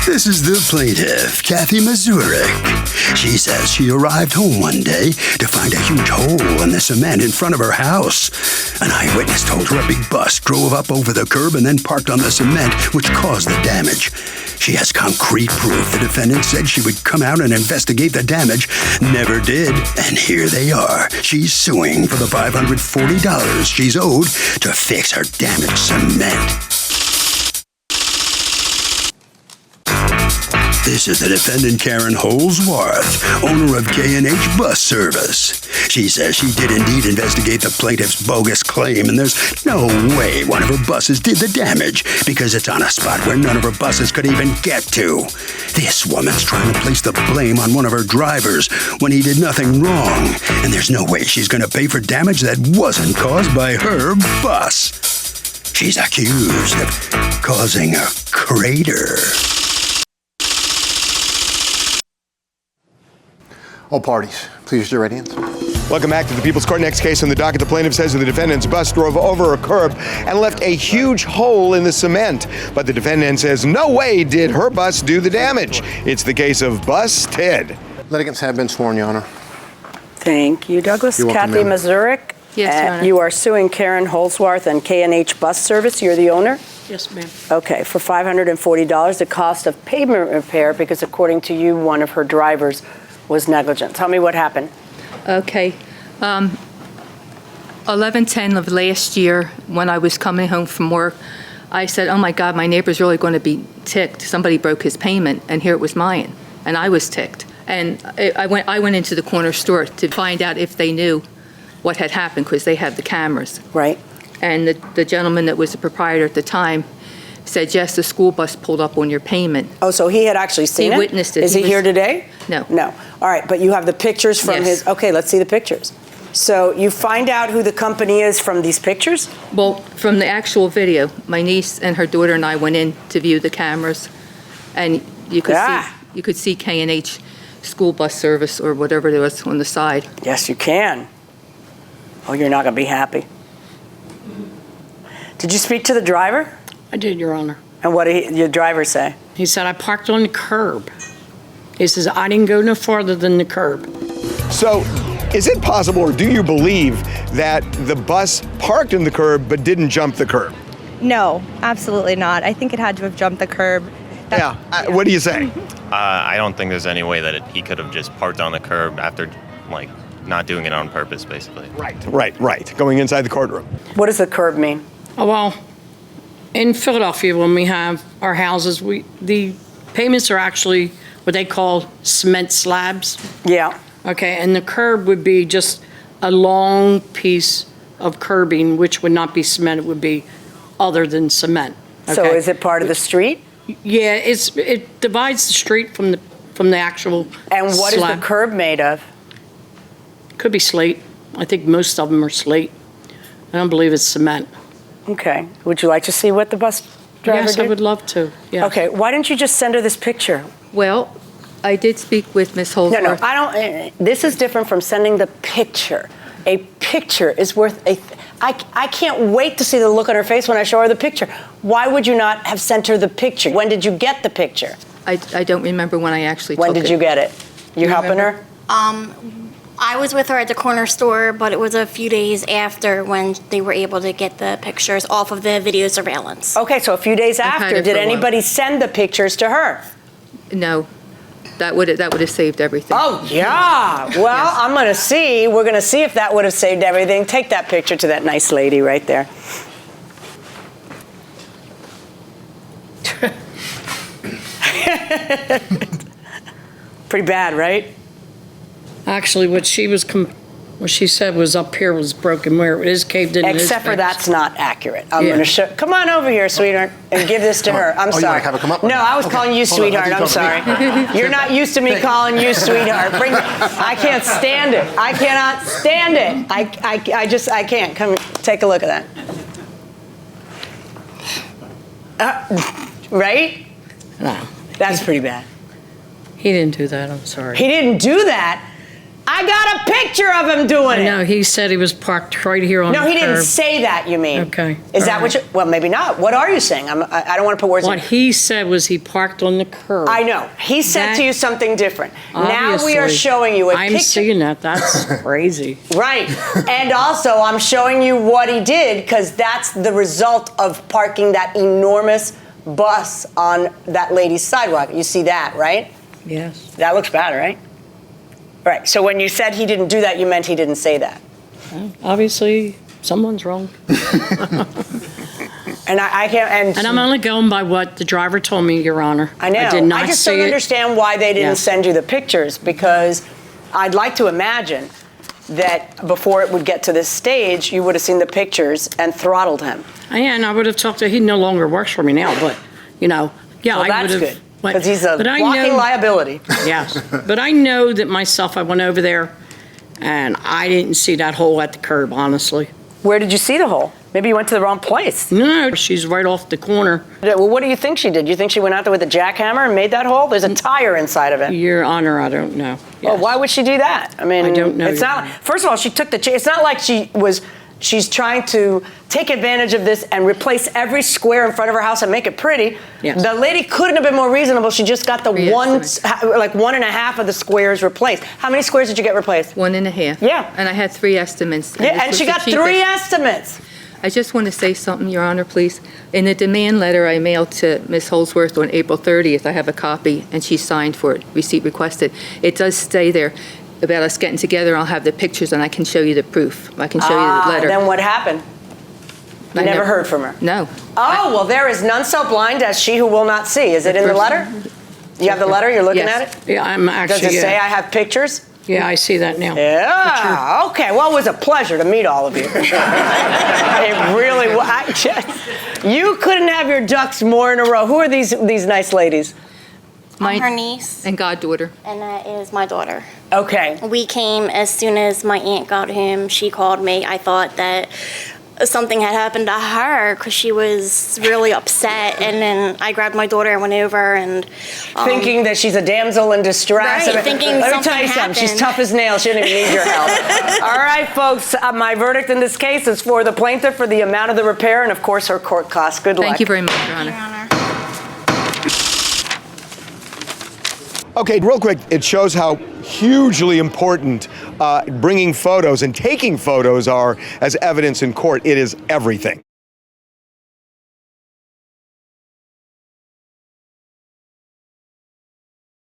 This is the plaintiff, Kathy Mazurek. She says she arrived home one day to find a huge hole in the cement in front of her house. An eyewitness told her a big bus drove up over the curb and then parked on the cement, which caused the damage. She has concrete proof. The defendant said she would come out and investigate the damage. Never did, and here they are. She's suing for the $540 she's owed to fix her damaged cement. This is the defendant, Karen Holsworth, owner of K&H Bus Service. She says she did indeed investigate the plaintiff's bogus claim, and there's no way one of her buses did the damage because it's on a spot where none of her buses could even get to. This woman's trying to place the blame on one of her drivers when he did nothing wrong, and there's no way she's going to pay for damage that wasn't caused by her bus. She's accused of causing a crater. All parties, please use your right hands. Welcome back to the People's Court. Next case on the docket, the plaintiff says that the defendant's bus drove over a curb and left a huge hole in the cement. But the defendant says no way did her bus do the damage. It's the case of Busted. Litigants have been sworn, Your Honor. Thank you, Douglas. You're welcome, Kathy ma'am. Mazurek. Yes, Your Honor. You are suing Karen Holsworth and K&H Bus Service. You're the owner? Yes, ma'am. Okay, for $540, the cost of pavement repair, because according to you, one of her drivers was negligent. Tell me what happened. Okay. 11/10 of last year, when I was coming home from work, I said, oh my God, my neighbor's really going to be ticked. Somebody broke his payment, and here it was mine. And I was ticked. And I went into the corner store to find out if they knew what had happened, because they had the cameras. Right. And the gentleman that was the proprietor at the time said, yes, the school bus pulled up on your payment. Oh, so he had actually seen it? He witnessed it. Is he here today? No. No. All right, but you have the pictures from Yes. his... Okay, let's see the pictures. So you find out who the company is from these pictures? Well, from the actual video, my niece and her daughter and I went in to view the cameras, and you could see K&H School Bus Service or whatever it was on the side. Yes, you can. Oh, you're not going to be happy. Did you speak to the driver? I did, Your Honor. And what did your driver say? He said, I parked on the curb. He says, I didn't go no farther than the curb. So, is it possible, or do you believe that the bus parked in the curb but didn't jump the curb? No, absolutely not. I think it had to have jumped the curb. What do you say? I don't think there's any way that he could have just parked on the curb after, like, not doing it on purpose, basically. Right. Going inside the courtroom. What does the curb mean? Oh, well, in Philadelphia, when we have our houses, the pavements are actually what they call cement slabs. Yeah. Okay, and the curb would be just a long piece of curbing, which would not be cement, it would be other than cement. Okay? So is it part of the street? Yeah, it divides the street from the actual And what is slab. the curb made of? Could be slate. I think most of them are slate. I don't believe it's cement. Okay. Would you like to see what the bus driver Yes, did? I would love to. Yeah. Okay. Why didn't you just send her this picture? Well, I did speak with Ms. Holsworth. No, I don't. This is different from sending the picture. A picture is worth a... I can't wait to see the look on her face when I show her the picture. Why would you not have sent her the picture? When did you get the picture? I don't remember when I actually When took did it. you get it? You helping her? I was with her at the corner store, but it was a few days after when they were able to get the pictures off of the video surveillance. Okay, so a few days I've had after, it did for a while. anybody send the pictures to her? No, that would have saved everything. Oh, yeah. Well, Yes. I'm going to see. We're going to see if that would have saved everything. Take that picture to that nice lady right there. Pretty bad, right? Actually, what she said was up here was broken, where it is caved in. Except for that's not accurate. I'm Yeah. going to show. Come on over here, sweetheart, and give this to her. I'm Oh, you sorry. wanna have her come up? No, I was Okay. calling you Hold on, sweetheart. I I'm think you're sorry. talking You're not used to me calling you sweetheart. I can't stand it. I cannot stand it. I can't. Come take a look at that. Right? No, That's pretty bad. he didn't do that. I'm sorry. He didn't do that. I got a picture of him doing it. No, he said he was parked right here on the No, curb. he didn't say that, you mean. Okay. Is that All what you, well, maybe not. What are you saying? I don't want to put words in. What he said was he parked on the curb. I know. He said That- to you something different. Now we are Obviously. showing you a I'm picture. seeing that. That's crazy. Right. And also, I'm showing you what he did because that's the result of parking that enormous bus on that lady's sidewalk. You see that, right? Yes. That looks bad, right? Right. So when you said he didn't do that, you meant he didn't say that. Obviously, someone's wrong. And I can't. And I'm only going by what the driver told me, Your Honor. I know. I did not I just see don't it. understand why they didn't Yes. send you the pictures because I'd like to imagine that before it would get to this stage, you would have seen the pictures and throttled him. And I would have talked to, he no longer works for me now, but, yeah, Well, I that's would have. good because he's a walking liability. Yes, but I know that myself, I went over there and I didn't see that hole at the curb, honestly. Where did you see the hole? Maybe you went to the wrong place. No, she's right off the corner. Well, what do you think she did? You think she went out there with a jackhammer and made that hole? There's a tire inside of it. Your Honor, I don't know. Well, Yes. why would she do that? I mean, I don't know, It's Your not. Honor. First of all, she took the. It's not like she's trying to take advantage of this and replace every square in front of her house and make it pretty. Yes. The lady couldn't have been more reasonable. She just got the Three estimates. like 1.5 of the squares replaced. How many squares did you get replaced? 1.5. Yeah. And I had 3 estimates. Yeah, this and was she the got cheapest. 3 estimates. I just want to say something, Your Honor, please. In the demand letter I mailed to Ms. Holsworth on April 30th, I have a copy, and she signed for it, receipt requested. It does stay there about us getting together. I'll have the pictures, and I can show you the proof. I can show you the letter. Then what happened? You I never heard from her. No. Oh, well, there is none so blind as she who will not see. Is it in the letter? You have the letter? You're looking Yes. at it? Yeah, I'm actually. Does it say I have pictures? Yeah, I see that now. Yeah. Okay. Well, it was a pleasure to meet all of you. It really was. You couldn't have your ducks more in a row. Who are these nice ladies? I'm her niece, And goddaughter. and that is my daughter. Okay. We came as soon as my aunt got home. She called me. I thought that something had happened to her because she was really upset. And then I grabbed my daughter and went over and Thinking that she's a damsel in distress. Right, thinking Let me something tell you something. She's happened. tough as nails. She didn't even need your help. All right, folks. My verdict in this case is for the plaintiff for the amount of the repair and, of course, her court costs. Good luck. Thank you very much, Your Honor. Your Honor. Okay, real quick, it shows how hugely important bringing photos and taking photos are as evidence in court. It is everything.